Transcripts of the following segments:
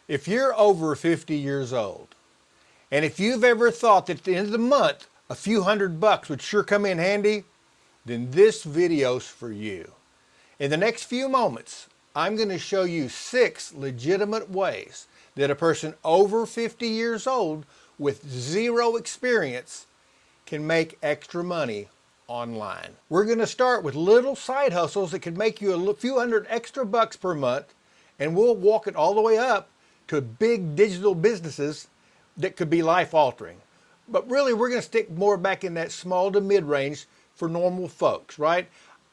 If you're over 50 years old, and if you've ever thought that at the end of the month, a few $100 would sure come in handy, then this video's for you. In the next few moments, I'm going to show you 6 legitimate ways that a person over 50 years old with zero experience can make extra money online. We're going to start with little side hustles that could make you a few hundred extra bucks per month, and we'll walk it all the way up to big digital businesses that could be life altering. But really, we're going to stick more back in that small to mid range for normal folks, right?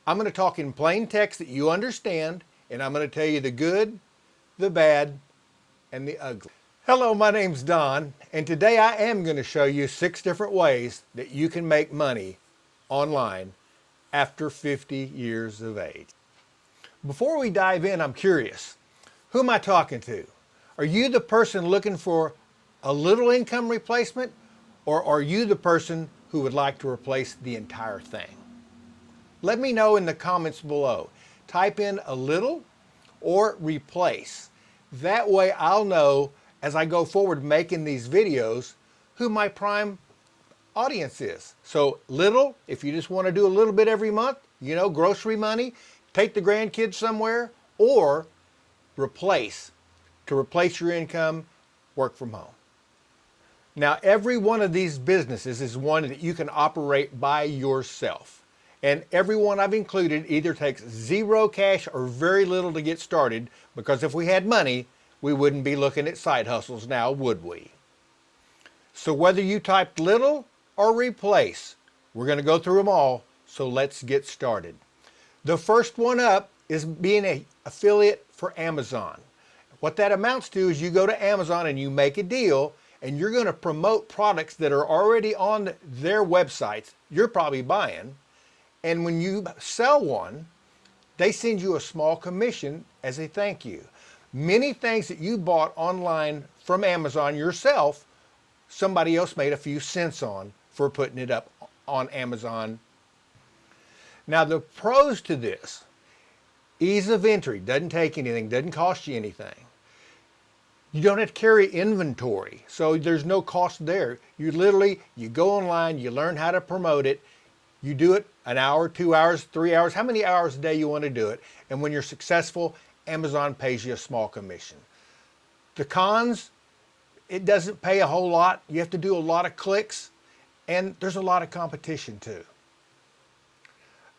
I'm going to talk in plain text that you understand, and I'm going to tell you the good, the bad, and the ugly. Hello, my name's Don, and today I am going to show you 6 different ways that you can make money online after 50 years of age. Before we dive in, I'm curious, who am I talking to? Are you the person looking for a little income replacement, or are you the person who would like to replace the entire thing? Let me know in the comments below. Type in a little or replace. That way I'll know as I go forward making these videos who my prime audience is. So little, if you just want to do a little bit every month, you know, grocery money, take the grandkids somewhere, or replace, to replace your income, work from home. Now, every one of these businesses is one that you can operate by yourself. And every one I've included either takes zero cash or very little to get started, because if we had money, we wouldn't be looking at side hustles now, would we? So whether you typed little or replace, we're going to go through them all, so let's get started. The first one up is being an affiliate for Amazon. What that amounts to is you go to Amazon and you make a deal, and you're going to promote products that are already on their websites you're probably buying. And when you sell one, they send you a small commission as a thank you. Many things that you bought online from Amazon yourself, somebody else made a few cents on for putting it up on Amazon. Now, the pros to this: ease of entry, doesn't take anything, doesn't cost you anything. You don't have to carry inventory, so there's no cost there. You go online, you learn how to promote it, you do it an hour, 2 hours, 3 hours, how many hours a day you want to do it, and when you're successful, Amazon pays you a small commission. The cons: it doesn't pay a whole lot, you have to do a lot of clicks, and there's a lot of competition too.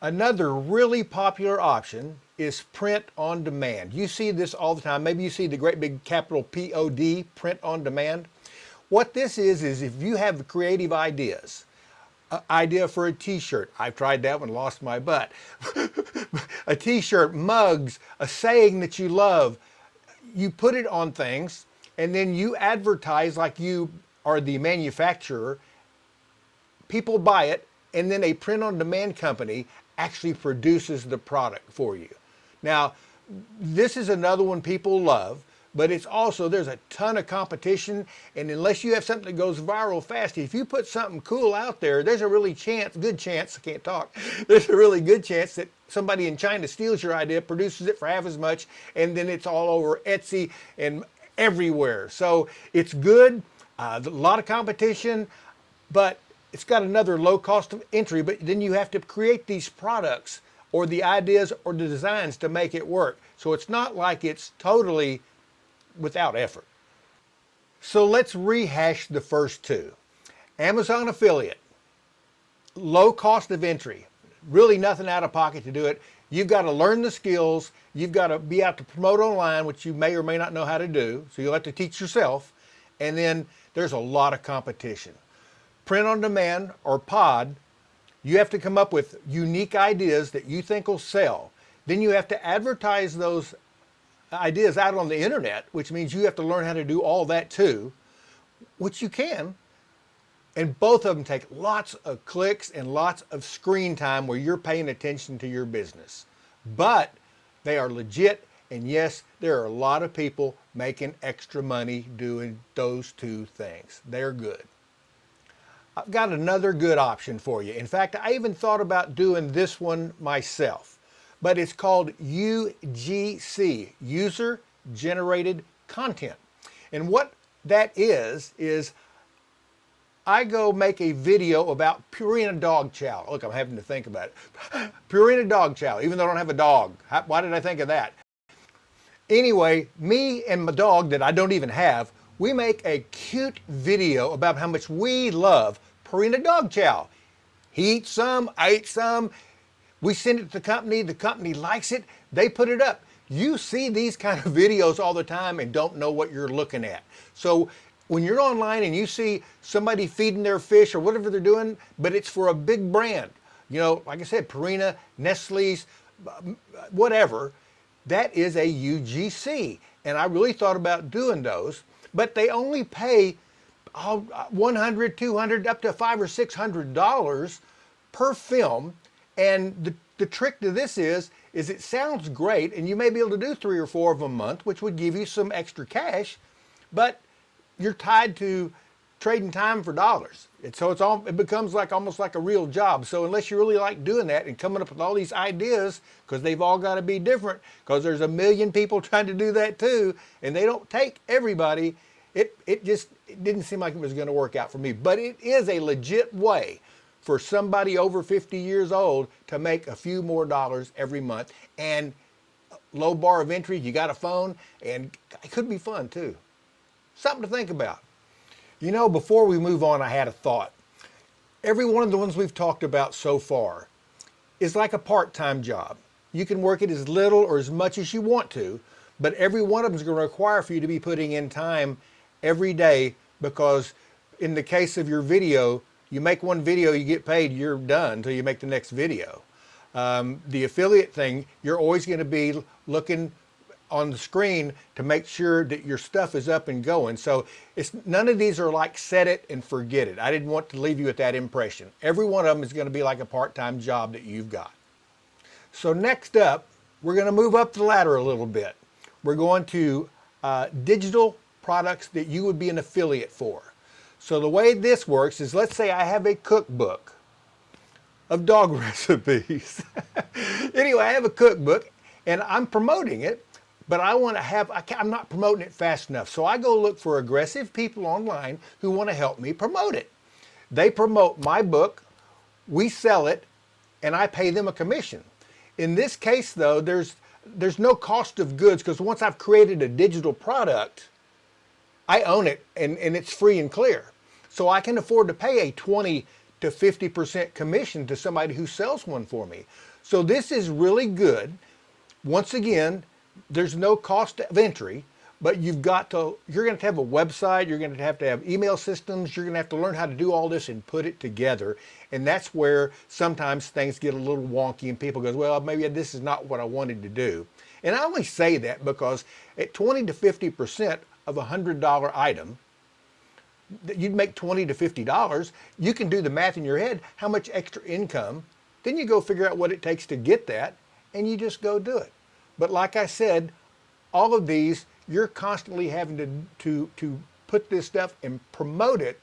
Another really popular option is print on demand. You see this all the time. Maybe you see the great big capital POD, print on demand. What this is if you have creative ideas, an idea for a t-shirt. I've tried that one, lost my butt. A t-shirt, mugs, a saying that you love. You put it on things, and then you advertise like you are the manufacturer. People buy it, and then a print on demand company actually produces the product for you. Now, this is another one people love, but it's also, there's a ton of competition, and unless you have something that goes viral fast, if you put something cool out there, there's a really good chance, I can't talk, there's a really good chance that somebody in China steals your idea, produces it for half as much, and then it's all over Etsy and everywhere. So it's good, a lot of competition, but it's got another low cost of entry, but then you have to create these products or the ideas or the designs to make it work. So it's not like it's totally without effort. So let's rehash the first 2. Amazon affiliate, low cost of entry, really nothing out of pocket to do it. You've got to learn the skills, you've got to be out to promote online, which you may or may not know how to do, so you'll have to teach yourself, and then there's a lot of competition. Print on demand, or POD, you have to come up with unique ideas that you think will sell. Then you have to advertise those ideas out on the internet, which means you have to learn how to do all that too, which you can. And both of them take lots of clicks and lots of screen time where you're paying attention to your business. But they are legit, and yes, there are a lot of people making extra money doing those 2 things. They're good. I've got another good option for you. In fact, I even thought about doing this one myself, but it's called UGC, User Generated Content. And what that is I go make a video about Purina dog chow. Look, I'm having to think about it. Purina dog chow, even though I don't have a dog. Why did I think of that? Anyway, me and my dog that I don't even have, we make a cute video about how much we love Purina dog chow. He eats some, I eat some. We send it to the company likes it, they put it up. You see these kind of videos all the time and don't know what you're looking at. So when you're online and you see somebody feeding their fish or whatever they're doing, but it's for a big brand, you know, like I said, Purina, Nestle's, whatever, that is a UGC. And I really thought about doing those, but they only pay $100, $200, up to $500 or $600 per film. And the trick to this is it sounds great, and you may be able to do 3 or 4 of them a month, which would give you some extra cash, but you're tied to trading time for dollars. It becomes like almost like a real job. So unless you really like doing that and coming up with all these ideas, because they've all got to be different, because there's a million people trying to do that too, and they don't take everybody, it didn't seem like it was going to work out for me. But it is a legit way for somebody over 50 years old to make a few more dollars every month, and low bar of entry, you got a phone, and it could be fun too. Something to think about. You know, before we move on, I had a thought. Every one of the ones we've talked about so far is like a part-time job. You can work it as little or as much as you want to, but every one of them is going to require for you to be putting in time every day, because in the case of your video, you make one video, you get paid, you're done until you make the next video. The affiliate thing, you're always going to be looking on the screen to make sure that your stuff is up and going. So none of these are like set it and forget it. I didn't want to leave you with that impression. Every one of them is going to be like a part-time job that you've got. So next up, we're going to move up the ladder a little bit. We're going to digital products that you would be an affiliate for. So the way this works is, let's say I have a cookbook of dog recipes. Anyway, I have a cookbook and I'm promoting it, but I'm not promoting it fast enough. So I go look for aggressive people online who want to help me promote it. They promote my book, we sell it, and I pay them a commission. In this case though, there's no cost of goods, because once I've created a digital product, I own it and it's free and clear. So I can afford to pay a 20 to 50% commission to somebody who sells one for me. So this is really good. Once again, there's no cost of entry, but you're going to have a website, you're going to have email systems, you're going to have to learn how to do all this and put it together. And that's where sometimes things get a little wonky and people go, well, maybe this is not what I wanted to do. And I only say that because at 20 to 50% of a $100 item, you'd make $20 to $50. You can do the math in your head, how much extra income, then you go figure out what it takes to get that, and you just go do it. But like I said, all of these, you're constantly having to put this stuff and promote it,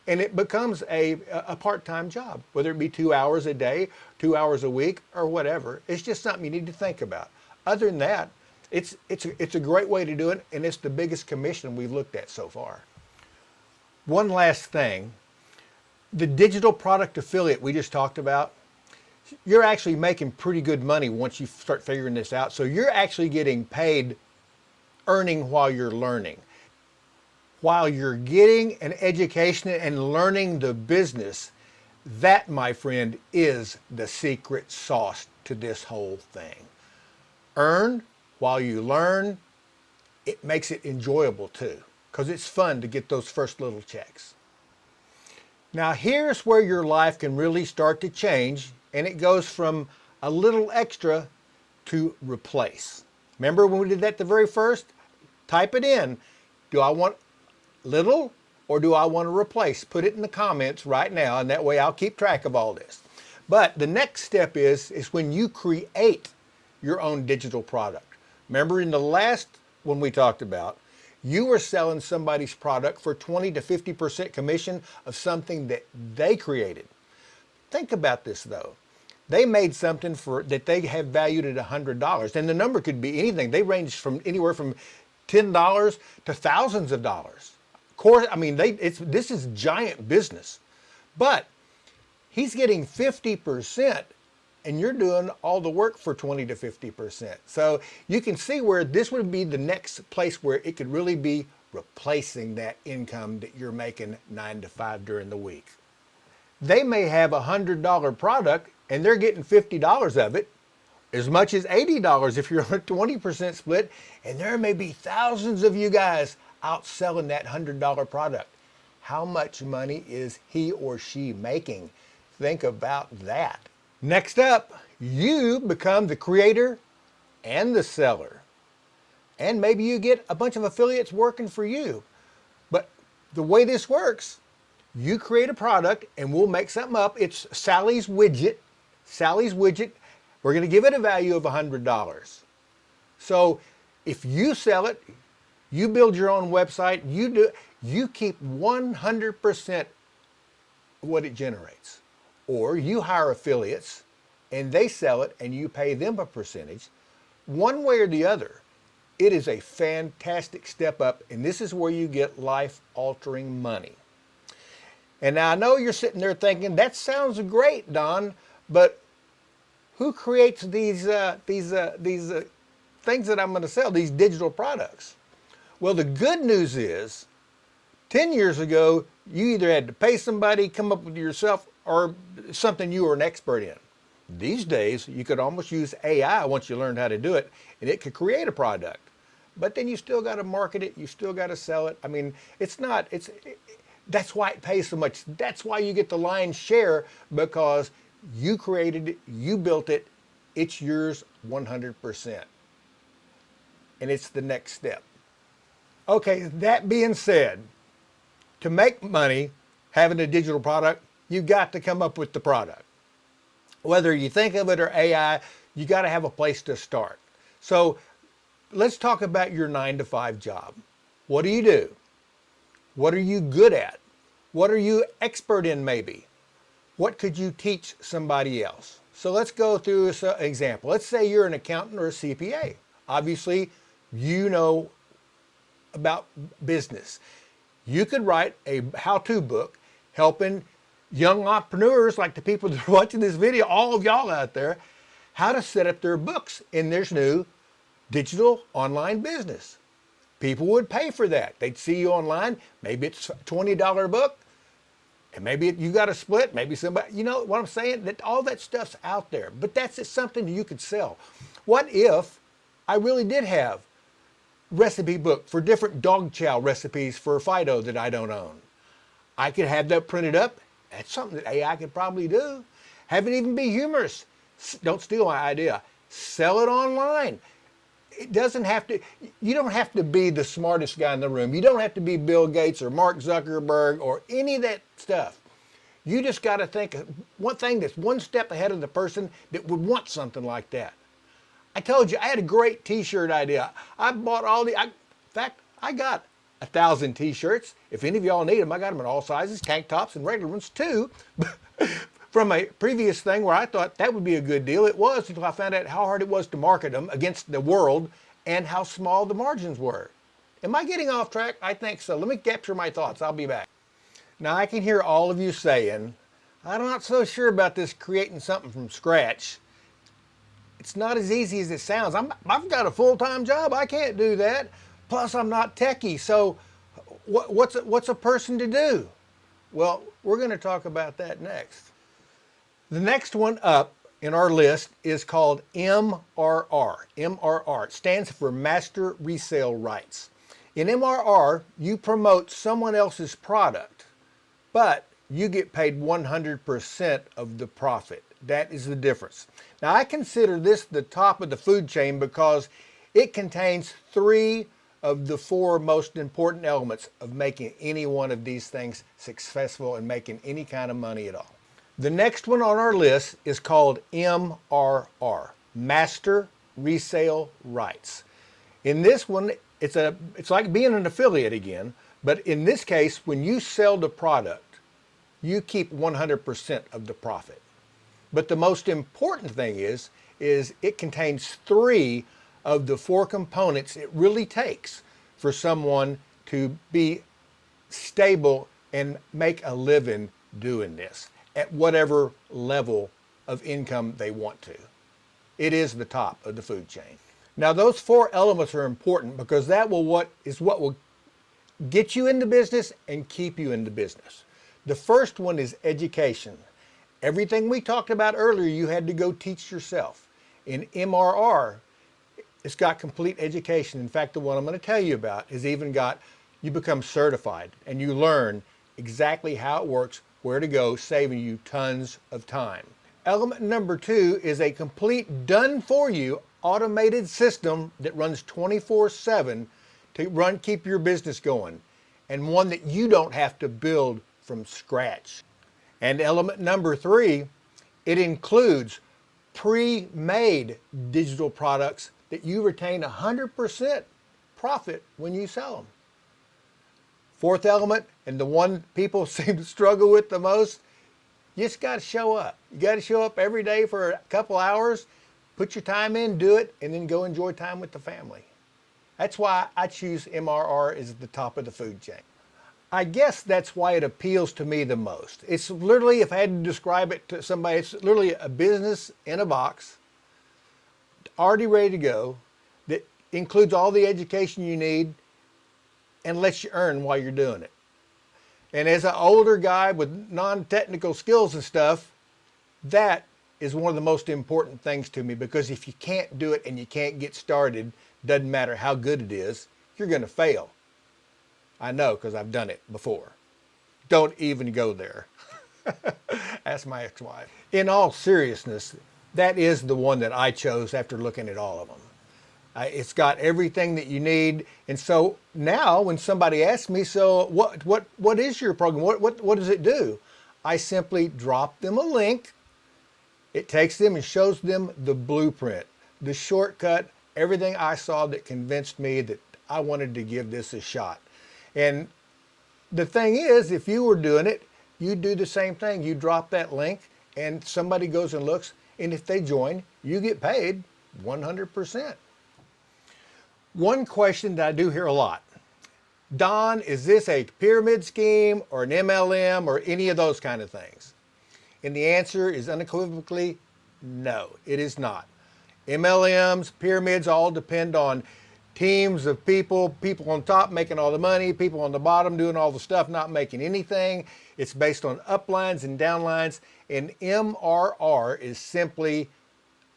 and it becomes a part-time job, whether it be 2 hours a day, 2 hours a week, or whatever. It's just something you need to think about. Other than that, it's a great way to do it, and it's the biggest commission we've looked at so far. One last thing, the digital product affiliate we just talked about, you're actually making pretty good money once you start figuring this out. So you're actually getting paid earning while you're learning. While you're getting an education and learning the business, that, my friend, is the secret sauce to this whole thing. Earn while you learn. It makes it enjoyable too, because it's fun to get those first little checks. Now here's where your life can really start to change, and it goes from a little extra to replace. Remember when we did that the very first? Type it in. Do I want little or do I want to replace? Put it in the comments right now, and that way I'll keep track of all this. But the next step is when you create your own digital product. Remember in the last one we talked about, you were selling somebody's product for 20 to 50% commission of something that they created. Think about this though. They made something that they have valued at $100, and the number could be anything. They range from anywhere from $10 to thousands of dollars. Of course, I mean, this is giant business. But he's getting 50% and you're doing all the work for 20 to 50%. So you can see where this would be the next place where it could really be replacing that income that you're making 9 to 5 during the week. They may have a $100 product and they're getting $50 of it, as much as $80 if you're on a 20% split, and there may be thousands of you guys out selling that $100 product. How much money is he or she making? Think about that. Next up, you become the creator and the seller. And maybe you get a bunch of affiliates working for you. But the way this works, you create a product and we'll make something up. It's Sally's Widget. Sally's Widget. We're going to give it a value of $100. So if you sell it, you build your own website, you keep 100% what it generates. Or you hire affiliates and they sell it and you pay them a percentage. One way or the other, it is a fantastic step up, and this is where you get life-altering money. And now I know you're sitting there thinking, that sounds great, Don, but who creates these things that I'm going to sell, these digital products? Well, the good news is 10 years ago, you either had to pay somebody, come up with it yourself, or something you were an expert in. These days, you could almost use AI once you learned how to do it, and it could create a product. But then you still got to market it, you still got to sell it. I mean, that's why it pays so much. That's why you get the lion's share, because you created it, you built it, it's yours 100%. And it's the next step. Okay, that being said, to make money having a digital product, you got to come up with the product. Whether you think of it or AI, you got to have a place to start. So let's talk about your 9 to 5 job. What do you do? What are you good at? What are you expert in maybe? What could you teach somebody else? So let's go through an example. Let's say you're an accountant or a CPA. Obviously, you know about business. You could write a how-to book helping young entrepreneurs like the people that are watching this video, all of y'all out there, how to set up their books in their new digital online business. People would pay for that. They'd see you online. Maybe it's a $20 book. And maybe you got a split. Maybe somebody, you know what I'm saying? That all that stuff's out there. But that's just something you could sell. What if I really did have recipe book for different dog chow recipes for Fido that I don't own? I could have that printed up. That's something that AI could probably do. Have it even be humorous. Don't steal my idea. Sell it online. It doesn't have to, you don't have to be the smartest guy in the room. You don't have to be Bill Gates or Mark Zuckerberg or any of that stuff. You just got to think of one thing that's one step ahead of the person that would want something like that. I told you, I had a great t-shirt idea. I bought in fact, I got 1,000 t-shirts. If any of y'all need them, I got them in all sizes, tank tops and regular ones too. From a previous thing where I thought that would be a good deal. It was until I found out how hard it was to market them against the world and how small the margins were. Am I getting off track? I think so. Let me capture my thoughts. I'll be back. Now I can hear all of you saying, I'm not so sure about this creating something from scratch. It's not as easy as it sounds. I've got a full-time job. I can't do that. Plus I'm not techie. So what's a person to do? Well, we're going to talk about that next. The next one up in our list is called MRR. MRR. It stands for Master Resale Rights. In MRR, you promote someone else's product, but you get paid 100% of the profit. That is the difference. Now, I consider this the top of the food chain because it contains 3 of the 4 most important elements of making any one of these things successful and making any kind of money at all. The next one on our list is called MRR, Master Resale Rights. In this one, it's like being an affiliate again, but in this case, when you sell the product, you keep 100% of the profit. But the most important thing is it contains 3 of the 4 components it really takes for someone to be stable and make a living doing this at whatever level of income they want to. It is the top of the food chain. Now those four elements are important because that will what will get you into business and keep you in the business. The first one is education. Everything we talked about earlier, you had to go teach yourself. In MRR, it's got complete education. In fact, the one I'm going to tell you about has even got, you become certified and you learn exactly how it works, where to go, saving you tons of time. Element number two is a complete done for you automated system that runs 24/7 to keep your business going, and one that you don't have to build from scratch. And element number three, it includes pre-made digital products that you retain 100% profit when you sell them. Fourth element, and the one people seem to struggle with the most, you just got to show up. You got to show up every day for a couple hours, put your time in, do it, and then go enjoy time with the family. That's why I choose MRR as the top of the food chain. I guess that's why it appeals to me the most. It's literally, if I had to describe it to somebody, it's literally a business in a box, already ready to go, that includes all the education you need and lets you earn while you're doing it. And as an older guy with non-technical skills and stuff, that is one of the most important things to me, because if you can't do it and you can't get started, doesn't matter how good it is, you're going to fail. I know, because I've done it before. Don't even go there. Ask my ex-wife. In all seriousness, that is the one that I chose after looking at all of them. It's got everything that you need. And so now when somebody asks me, so what is your program? What does it do? I simply drop them a link. It takes them and shows them the blueprint, the shortcut, everything I saw that convinced me that I wanted to give this a shot. And the thing is, if you were doing it, you do the same thing. You drop that link and somebody goes and looks, and if they join, you get paid 100%. One question that I do hear a lot, Don, is this a pyramid scheme or an MLM or any of those kind of things? And the answer is unequivocally no, it is not. MLMs, pyramids all depend on teams of people on top making all the money, people on the bottom doing all the stuff, not making anything. It's based on uplines and downlines, and MRR is simply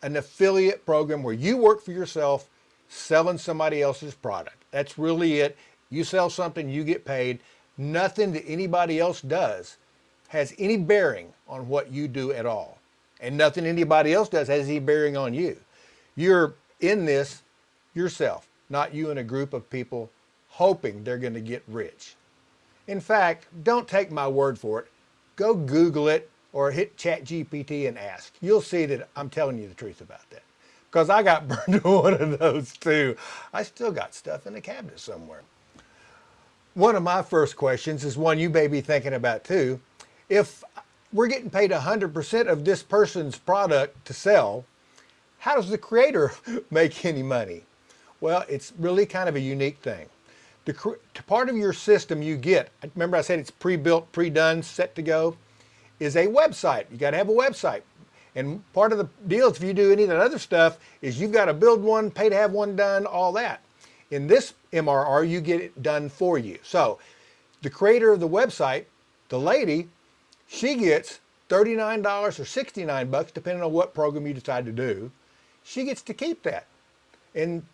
an affiliate program where you work for yourself selling somebody else's product. That's really it. You sell something, you get paid. Nothing that anybody else does has any bearing on what you do at all. And nothing anybody else does has any bearing on you. You're in this yourself, not you and a group of people hoping they're going to get rich. In fact, don't take my word for it. Go Google it or hit ChatGPT and ask. You'll see that I'm telling you the truth about that. Because I got burned to one of those too. I still got stuff in the cabinet somewhere. One of my first questions is one you may be thinking about too. If we're getting paid 100% of this person's product to sell, how does the creator make any money? Well, it's really kind of a unique thing. Part of your system you get, remember I said it's pre-built, pre-done, set to go, is a website. You got to have a website. And part of the deal, if you do any of that other stuff, is you've got to build one, pay to have one done, all that. In this MRR, you get it done for you. So the creator of the website, the lady, she gets $39 or $69, depending on what program you decide to do. She gets to keep that. And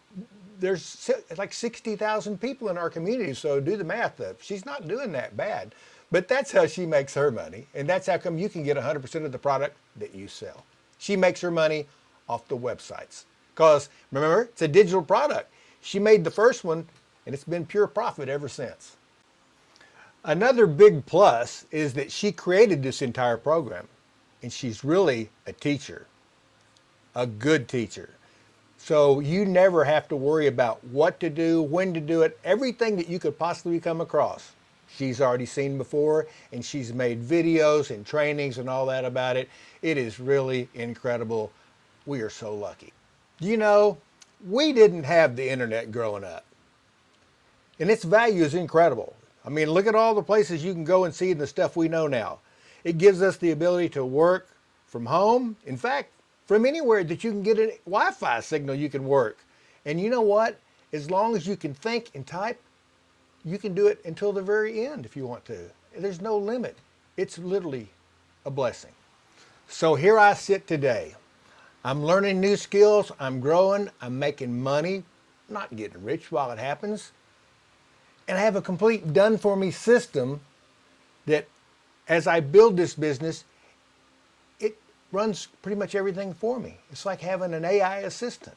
there's like 60,000 people in our community, so do the math up. She's not doing that bad. But that's how she makes her money, and that's how come you can get 100% of the product that you sell. She makes her money off the websites. Because, remember, it's a digital product. She made the first one, and it's been pure profit ever since. Another big plus is that she created this entire program, and she's really a teacher, a good teacher. So you never have to worry about what to do, when to do it, everything that you could possibly come across. She's already seen before, and she's made videos and trainings and all that about it. It is really incredible. We are so lucky. You know, we didn't have the internet growing up. And its value is incredible. I mean, look at all the places you can go and see the stuff we know now. It gives us the ability to work from home. In fact, from anywhere that you can get a Wi-Fi signal, you can work. And you know what? As long as you can think and type, you can do it until the very end if you want to. There's no limit. It's literally a blessing. So here I sit today. I'm learning new skills, I'm growing, I'm making money, not getting rich while it happens. And I have a complete done-for-me system that as I build this business, it runs pretty much everything for me. It's like having an AI assistant.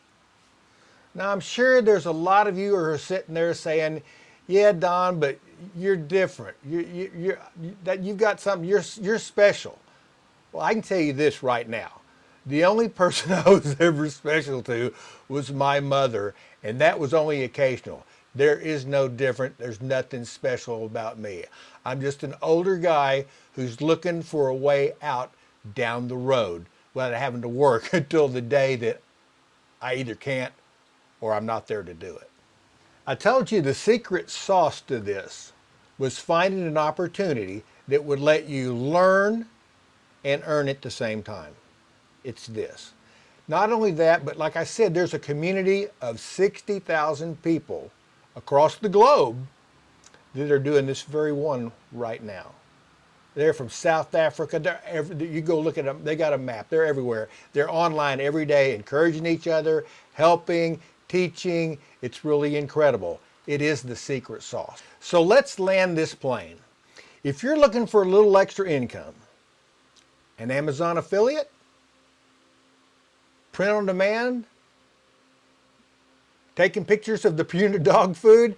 Now I'm sure there's a lot of you who are sitting there saying, yeah, Don, but you're different. You've got something, you're special. Well, I can tell you this right now. The only person I was ever special to was my mother, and that was only occasional. There is no different. There's nothing special about me. I'm just an older guy who's looking for a way out down the road without having to work until the day that I either can't or I'm not there to do it. I told you the secret sauce to this was finding an opportunity that would let you learn and earn at the same time. It's this. Not only that, but like I said, there's a community of 60,000 people across the globe that are doing this very one right now. They're from South Africa. You go look at them, they got a map. They're everywhere. They're online every day, encouraging each other, helping, teaching. It's really incredible. It is the secret sauce. So let's land this plane. If you're looking for a little extra income, an Amazon affiliate, print on demand, taking pictures of the Puna dog food,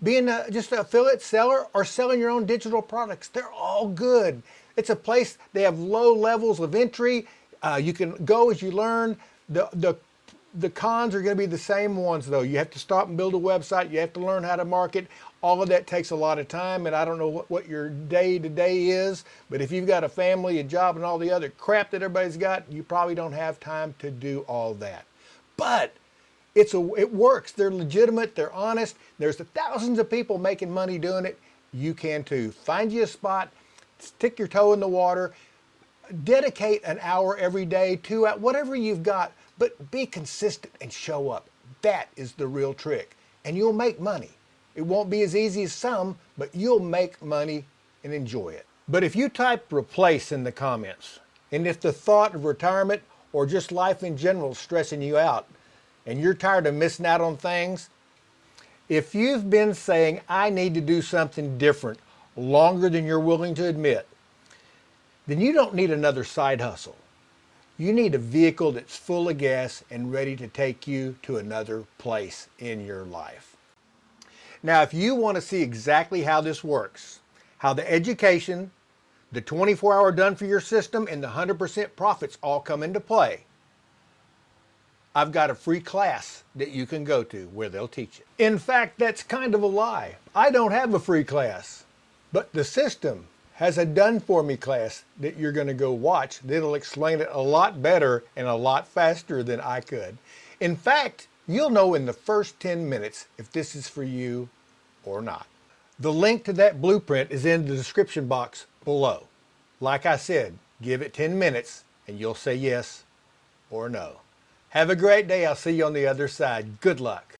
being just an affiliate seller or selling your own digital products, they're all good. It's a place, they have low levels of entry. You can go as you learn. The cons are going to be the same ones though. You have to stop and build a website. You have to learn how to market. All of that takes a lot of time, and I don't know what your day-to-day is, but if you've got a family, a job, and all the other crap that everybody's got, you probably don't have time to do all that. But it works. They're legitimate. They're honest. There's thousands of people making money doing it. You can too. Find you a spot, stick your toe in the water, dedicate an hour every day, 2 hours, whatever you've got, but be consistent and show up. That is the real trick, and you'll make money. It won't be as easy as some, but you'll make money and enjoy it. But if you type replace in the comments, and if the thought of retirement or just life in general is stressing you out, and you're tired of missing out on things, if you've been saying, I need to do something different longer than you're willing to admit, then you don't need another side hustle. You need a vehicle that's full of gas and ready to take you to another place in your life. Now, if you want to see exactly how this works, how the education, the 24-hour done-for-you system, and the 100% profits all come into play, I've got a free class that you can go to where they'll teach it. In fact, that's kind of a lie. I don't have a free class, but the system has a done-for-me class that you're going to go watch that'll explain it a lot better and a lot faster than I could. In fact, you'll know in the first 10 minutes if this is for you or not. The link to that blueprint is in the description box below. Like I said, give it 10 minutes and you'll say yes or no. Have a great day. I'll see you on the other side. Good luck.